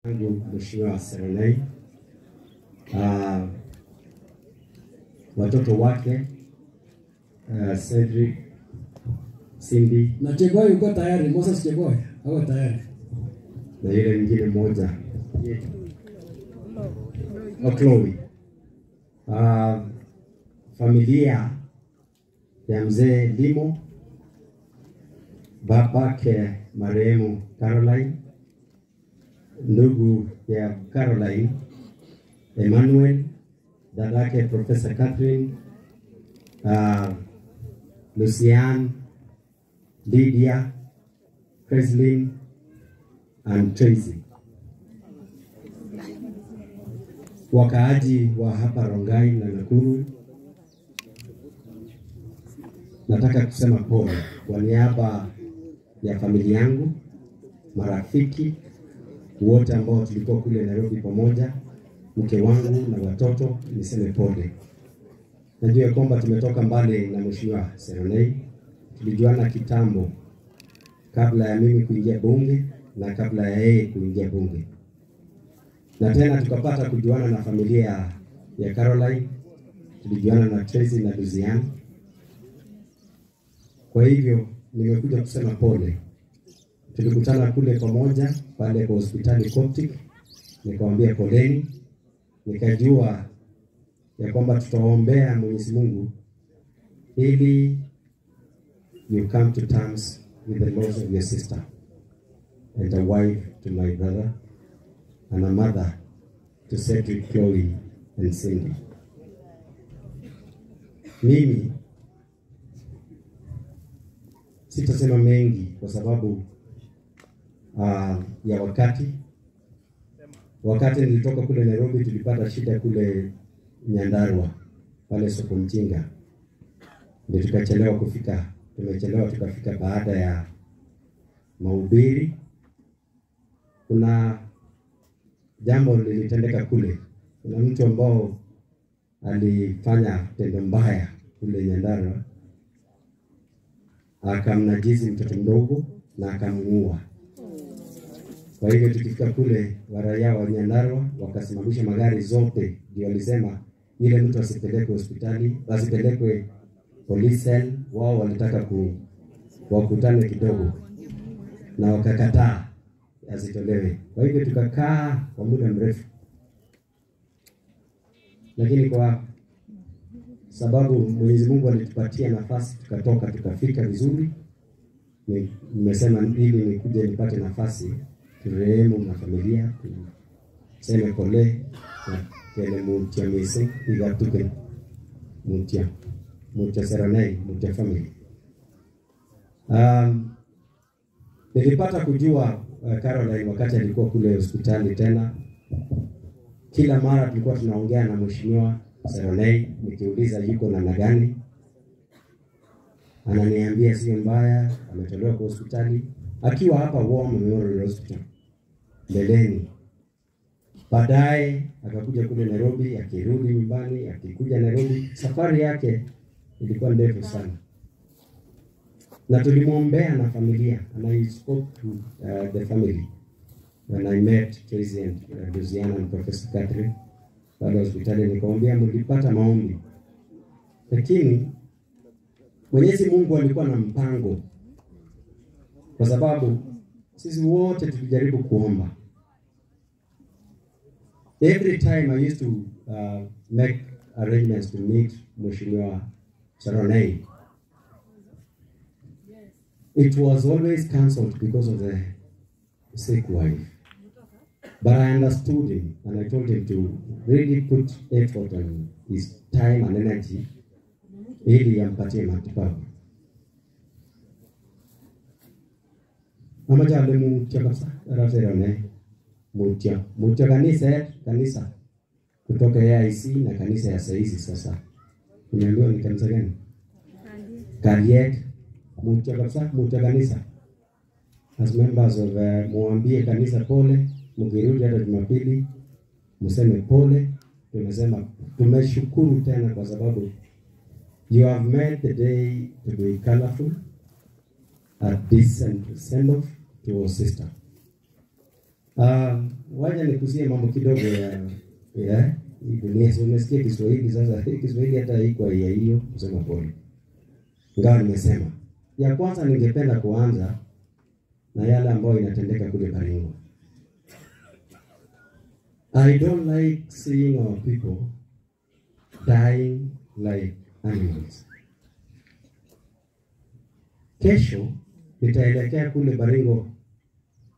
Yangu Mheshimiwa Serenei, watoto wake Cedric, Cindy na Chegoi uko tayari, Moses Chegoi hawa tayari, na yule mwingine mmoja Chloe. Familia ya mzee Limo, babake marehemu Caroline, ndugu ya Caroline Emmanuel, dadake Professor Catherine, Lucian, Lydia, Kreslin and Tracy. Wakaaji wa hapa Rongai na Nakuru, nataka kusema pole kwa niaba ya familia yangu, marafiki wote ambao tulikuwa kule Nairobi pamoja, mke wangu na watoto, niseme pole. Najua kwamba tumetoka mbali na Mheshimiwa Serenei, tulijuana kitambo kabla ya mimi kuingia bunge na kabla ya yeye kuingia bunge. Na tena tukapata kujuana na familia ya Caroline, tulijuana na Tracy na Lucian. Kwa hivyo nimekuja kusema pole. Tulikutana kule pamoja pale kwa hospitali Coptic, nikamwambia poleni, nikajua ya kwamba tutaombea Mwenyezi Mungu ili you come to terms with the loss of your sister and a wife to my brother and a mother to Cedric, Chloe and Cindy. Mimi sitasema mengi kwa sababu ya wakati nilitoka kule Nairobi, tulipata shida kule Nyandarua pale soko Mjinga, ndio tukachelewa kufika. Tumechelewa tukafika baada ya mahubiri. Kuna jambo lilitendeka kule, kuna mtu ambao alifanya tendo mbaya kule Nyandarua, akamnajizi mtoto mdogo na akamuua. Kwa hivyo tukifika kule, waraia wa Nyandarua wakasimamisha magari zote, ndio walisema yule mtu asipelekwe hospitali, asipelekwe police cell. Wao walitaka wakutane kidogo na wakakataa asitolewe. Kwa hivyo tukakaa kwa muda mrefu, lakini kwa sababu Mwenyezi Mungu alitupatia nafasi, tukatoka tukafika vizuri. Nimesema ili nikuje nipate nafasi turehemu na familia, tuseme pole na kele mutia misi igatuke mutia Serenei, mutia family. Nilipata kujua Caroline wakati alikuwa kule hospitali tena. Kila mara tulikuwa tunaongea na Mheshimiwa Serenei, nikiuliza yuko namna gani, ananiambia sio mbaya, ametolewa kwa hospitali akiwa hapa War Memorial Hospital mbeleni. Baadaye akakuja kule Nairobi, akirudi nyumbani, akikuja Nairobi. Safari yake ilikuwa ndefu sana, na tulimwombea na familia, and I spoke to the family when I met Tracy and Luciana and Professor Catherine pale hospitali. Nikamwambia mlipata maombi, lakini Mwenyezi Mungu alikuwa na mpango, kwa sababu sisi wote tulijaribu kuomba. Every time I used to make arrangements to meet Mheshimiwa Serenei, it was always cancelled because of the sick wife. But I understood him, and I told him to really put effort on his time and energy ili yampatie matibabu. Amaja alemu chakasa raserone mutia kanisa kutoka AIC na kanisa ya Saisi. Sasa niambiwa ni kanisa gani? Kariet mutia kanisa. As members of muambie kanisa pole, mkirudi hata Jumapili mseme pole. Tumesema tumeshukuru tena kwa sababu you have made the day to be colorful, a decent send-off to our sister. wacha nikusie mambo kidogo ya dunia. So umesikia Kiswahili sasa, Kiswahili hata haiko ya hiyo kusema pole. Ingawa nimesema. Ya kwanza ningependa kuanza na yale ambayo inatendeka kule Baringo. I don't like seeing our people dying like animals. Kesho nitaelekea kule Baringo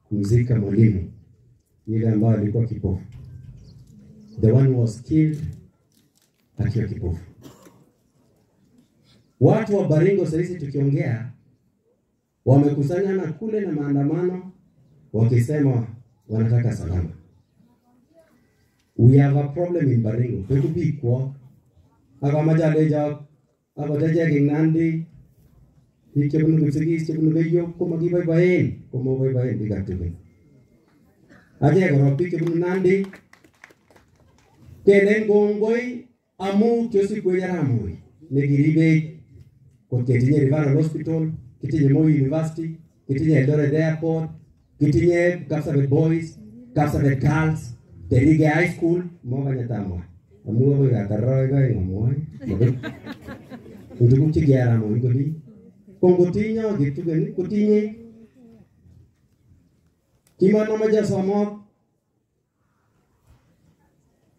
kumzika mwalimu yule ambaye alikuwa kipofu. The one who was killed akiwa kipofu. Watu wa Baringo sasa tukiongea wamekusanyana kule na maandamano wakisema wanataka salama. We have a problem in Baringo. Pekubikwa akamajaleja akotaja kinandi ikebunu kusigis kebunu beyo komagibaybaen komobaybaen digatuben. Aje goropi kebunu nandi kenen gongoi amu kyosi kweyaramoy negiribe koketinye River Hospital, kitinye Moi University, kitinye Eldoret Airport, kitinye Kapsabet Boys, Kapsabet Girls, Terige High School, moga nyatamo. Amu abo yakaroiga ngomoy. Ndugu kigiara mo ngodi. Kongotinyo gitugeni kotinye. Kimano maja somo.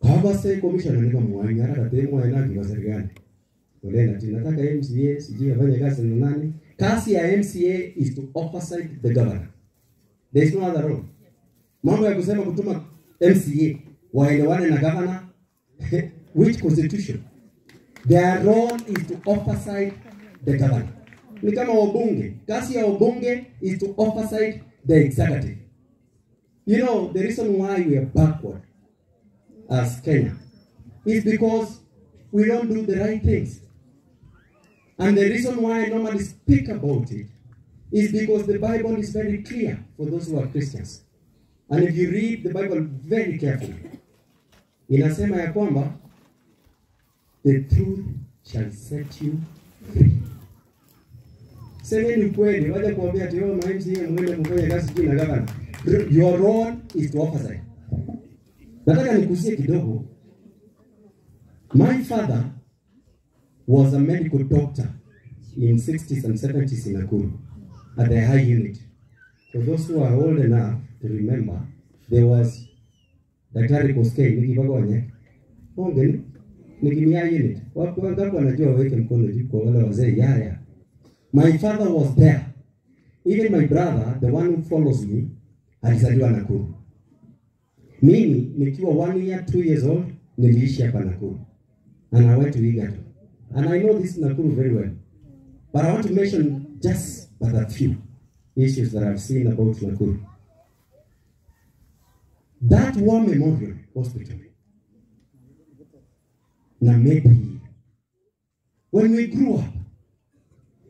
Kabase commission ni kama mwanyara tatemo ina kwa serikali. Olena tunataka MCA sijui afanye kazi na nani. Kazi ya MCA is to oversight the governor. There is no other role. Mambo ya kusema kutuma MCA waelewane na governor. Which constitution? Their role is to oversight the governor. Ni kama wabunge. Kazi ya wabunge is to oversight the executive. You know, the reason why we are backward as Kenya is because we don't do the right things. And the reason why I normally speak about it is because the Bible is very clear for those who are Christians. And if you read the Bible very carefully, inasema ya kwamba the truth shall set you free. Semeni kweli, waje kuambia ati wewe MCA mwende kufanya kazi chini na gavana. Your role is to oversight. Nataka nikusie kidogo. My father was a medical doctor in 60s and 70s in Nakuru at the high unit. For those who are old enough to remember, there was Daktari Koskei nikibagonye. Ongeni nikimia unit. Wapo wangapi wanajua waweke mkono juu kwa wale wazee yaya. My father was there. Even my brother, the one who follows me, alizaliwa Nakuru. Mimi nikiwa 1 year, 2 years old, niliishi hapa Nakuru. And I went to Igato. And I know this Nakuru very well. But I want to mention just but a few issues that I've seen about Nakuru. That War Memorial Hospital, Nameti, when we grew up,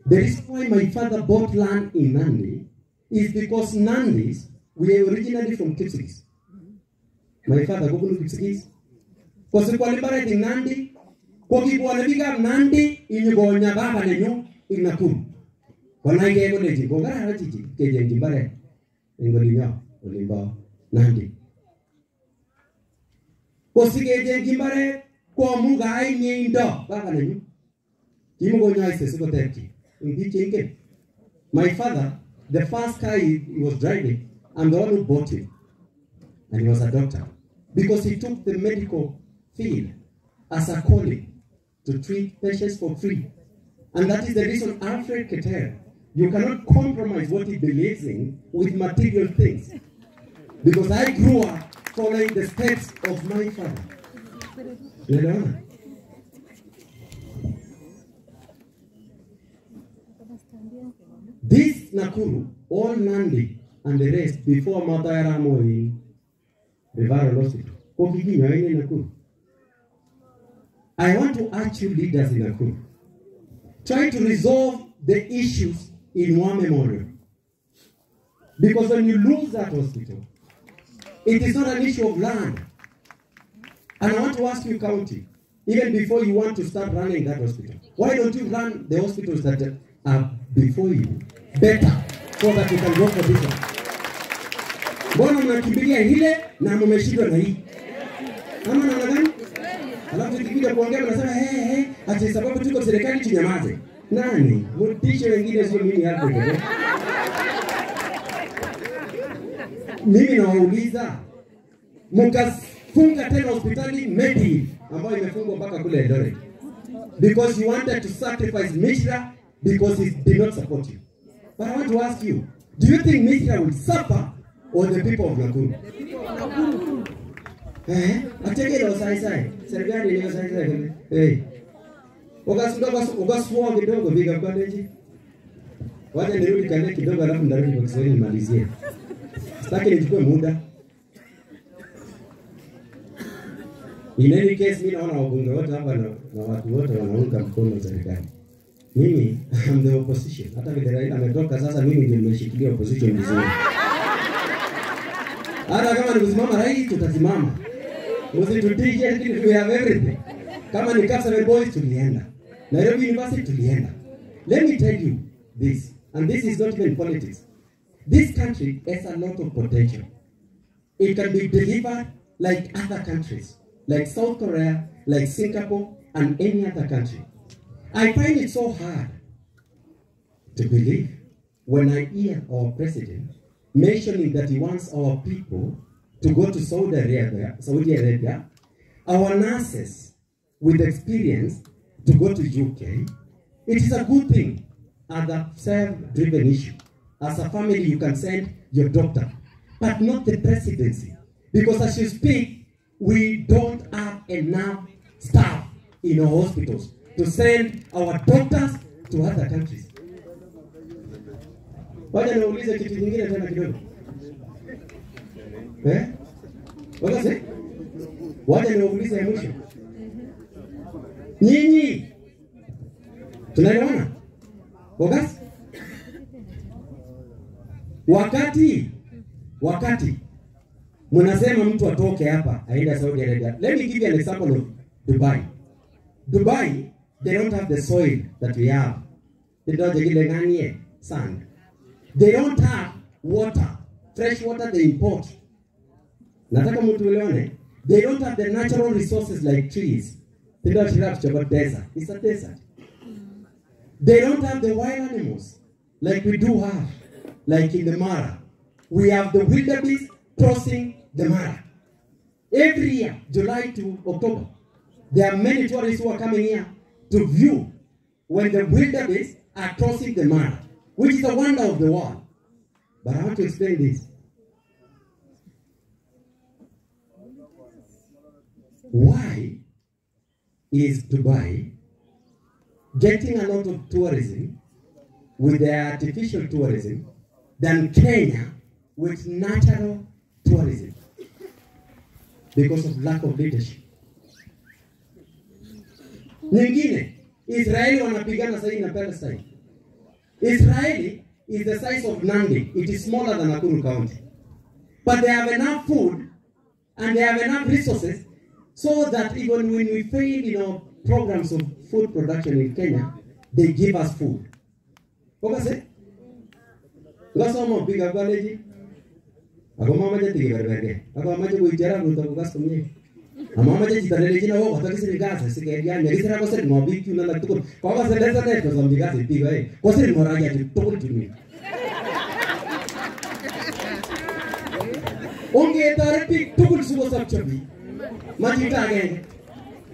the reason why my father bought land in Nandi is because Nandis were originally from Kipsigis. My father go to Kipsigis. Because we liberating Nandi, kwa kibuanabiga Nandi inyogonya baba nenyo in Nakuru. When I gave a lady, go gara rajiji, keje njibare, ingolinya, olimba, Nandi. Kwa keje njibare, kwa muga ai nyeindo, baba nenyo. Kimugonya ise siko teki. My father, the first car he was driving, I'm the one who bought him. And he was a doctor. Because he took the medical field as a calling to treat patients for free. And that is the reason Alfred Keter, you cannot compromise what he believes in with material things. Because I grew up following the steps of my father. You know? This Nakuru, all Nandi and the rest before Matayaramo in River Hospital. Nakuru. I want to urge you leaders in Nakuru. Try to resolve the issues in one memorial. Because when you lose that hospital, it is not an issue of land. And I want to ask you, county, even before you want to start running that hospital, why don't you run the hospitals that are before you better so that you can go for this one? Mbona mnakimbilia ile na mmeshindwa na hii? Ama namna gani? Alafu tukikuja kuongea mnasema ati sababu tuko serikali tunyamaze. Nani? Mtisho wengine sio mimi hapo. Mimi nawauliza mkafunga tena hospitali Medi ambayo imefungwa mpaka kule Eldoret. Because you wanted to sacrifice Mishra because he did not support you. But I want to ask you, do you think Mishra will suffer or the people of Nakuru? The people of Nakuru. Ateke lo sai. Serikali ni sai. Ugasua kidogo biga college. Wacha nirudi kale kidogo alafu ndarudi kwa Kiswahili nimalizie. Sitaki nichukue muda. In any case, mimi naona wabunge wote hapa na watu wote wanaunga mkono serikali. Mimi am the opposition. Hata vile Raila ametoka sasa mimi ndio nimeshikilia opposition vizuri. Hata kama ni kusimama rais tutasimama. Msitutishe lakini we have everything. Kama ni Kapsabet Boys tulienda. Nairobi University tulienda. Let me tell you this, and this is not even politics. This country has a lot of potential. It can be delivered like other countries, like South Korea, like Singapore, and any other country. I find it so hard to believe when I hear our president mentioning that he wants our people to go to Saudi Arabia, our nurses with experience to go to UK. It is a good thing as a self-driven issue. As a family, you can send your doctor, but not the presidency. Because as you speak, we don't have enough staff in our hospitals to send our doctors to other countries. Wacha niulize kitu kingine tena kidogo. Wacha wacha niulize ya mwisho. Nyinyi tunaelewana? Bogas? Wakati mnasema mtu atoke hapa aende Saudi Arabia. Let me give you an example of Dubai. Dubai, they don't have the soil that we have. They don't have sand. They don't have water, fresh water they import. Nataka mtu uelewane. They don't have the natural resources like trees. They don't have desert. It's a desert. They don't have the wild animals like we do have, like in the Mara. We have the wildebeest crossing the Mara. Every year, July to October, there are many tourists who are coming here to view when the wildebeest are crossing the Mara, which is a wonder of the world. But I want to explain this. Why is Dubai getting a lot of tourism with their artificial tourism than Kenya with natural tourism? Because of lack of leadership. Nyingine, Israeli wanapigana sasa na Palestine. Israeli is the size of Nandi. It is smaller than Nakuru County. But they have enough food and they have enough resources so that even when we fail in our programs of food production in Kenya, they give us food. What was it? Gasoma bigger village. Ako mama jati kiberberge. Ako mama jati kuijara Ruto kugasumye. Mama jati jitarele na wao wataki serikali sikaidia nyegisera kwa seri mobi kuna na tuko. Kwa sababu leza na kwa sababu gasi piga kwa seri moraja tu tokuli tumi. Onge taripi tokuli sugo sabchabi. Majita gani?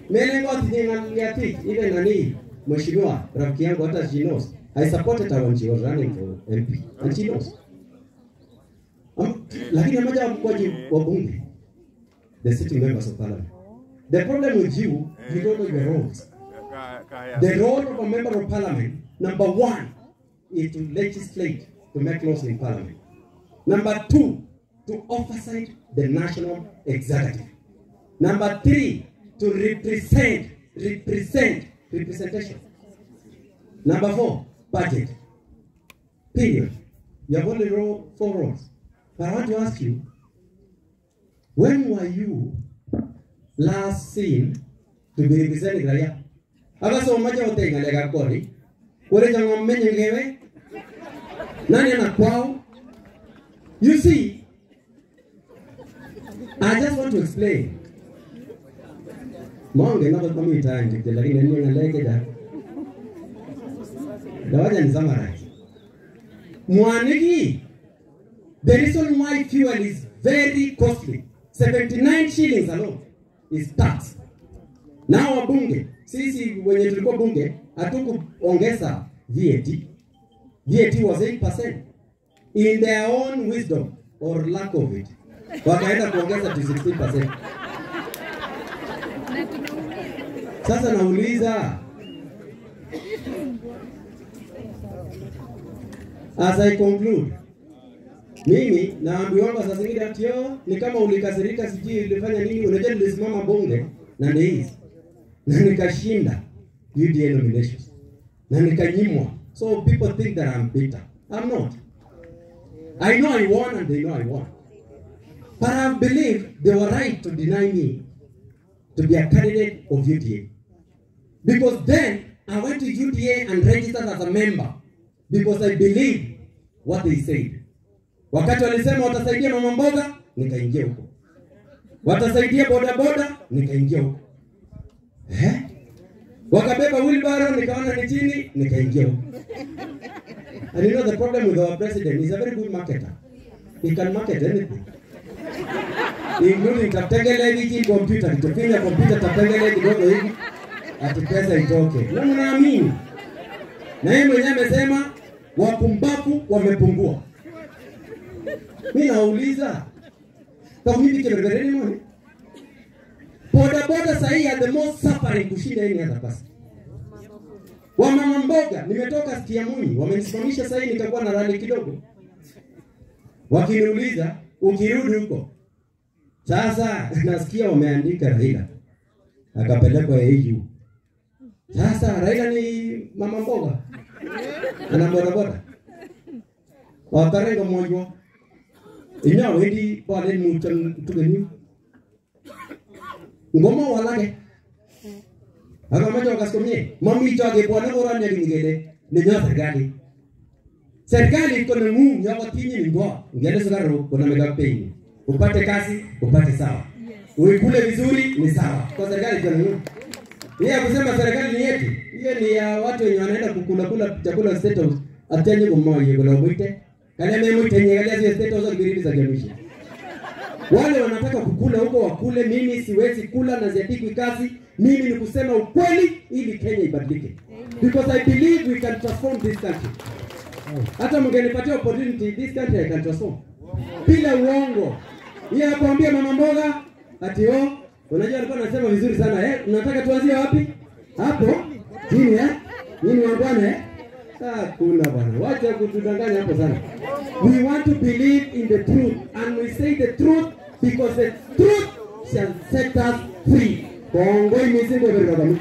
Mele ngoti jenga yati ile nani mheshimiwa rafiki yangu hata she knows. I supported her when she was running for MP and she knows. Lakini mmoja wa bunge, the sitting members of parliament. The problem with you don't know your roles. The role of a member of parliament, number one, is to legislate, to make laws in parliament. Number two, to oversight the national executive. Number three, to representation. Number four, budget. Period. You have only 4 roles. But I want to ask you, when were you last seen to be representing Raya? Agaso maja otenga lega kori. Kore jango menye ngewe. Nani ana kwao? You see, to explain. Monge na kwa mimi time lakini nini ngaleke da. Dawaja ni summarize. Mwaniki, the reason why fuel is very costly, 79 shillings alone, is tax. Now wabunge, sisi wenye tulikuwa bunge, hatukuongeza VAT. VAT was 8%. In their own wisdom or lack of it, wakaenda kuongeza to 16%. Sasa nauliza, as I conclude, mimi naambiwa sasa zingine ati ni kama ulikasirika sijui ulifanya nini, unajua nilisimama bunge na hizi na nikashinda UDA nominations na nikanyimwa. So people think that I'm bitter. I'm not. I know I won and they know I won. But I believe they were right to deny me to be a candidate of UDA. Because then I went to UDA and registered as a member because I believe what they said. Wakati walisema watasaidia mama mboga, nikaingia huko. Watasaidia boda boda, nikaingia huko. Wakabeba wheelbarrow, nikaona ni chini, nikaingia huko. And you know the problem with our president, he's a very good marketer. He can market anything. Including tapengele hivi computer, kitufinya computer tapengele kidogo hivi, ati pesa itoke. Na mnaamini? Na yeye mwenyewe amesema wapumbavu wamepungua. Mimi nauliza, kwa nini kiberbereni mwani? Boda boda sahi are the most suffering kushinda any other person. Wamama mboga, nimetoka Sikiamuni, wamenisimamisha sahi nikakuwa na rally kidogo. Wakiniuliza, ukirudi huko. Sasa nasikia wameandika Raila. Akapelekwa AU. Sasa Raila ni mama mboga. Ana boda boda. Wakarenga mmoja. Ina wedi pale mutan tugeni. Ngoma walake. Akamwambia wakasikomie, mami choge bwana bora ni ngigele. Ni serikali. Serikali iko na ngumu ya watinyi ni ngoa. Ngele sugaro kuna megapain. Upate kazi, upate sawa. Uikule vizuri ni sawa. Kwa serikali iko na ngumu. Yeye kusema serikali ni yetu. Hiyo ni ya watu wenye wanaenda kukula chakula state house. Atenye kumoja kwa mwite. Kale mimi mwite nyegalia zile state house ngiridi za jamii. Wale wanataka kukula huko wakule, mimi siwezi kula na ziadiki kazi. Mimi ni kusema ukweli ili Kenya ibadilike. Because I believe we can transform this country. Hata mngenipatia opportunity, this country I can transform. Bila uongo. Yeye akwambia mama mboga ati unajua alikuwa anasema vizuri sana unataka tuanzie wapi? Hapo chini nini bwana kuna bwana. Wacha kutudanganya hapo sana. We want to believe in the truth and we say the truth because the truth shall set us free. Bongo imisingo bero kama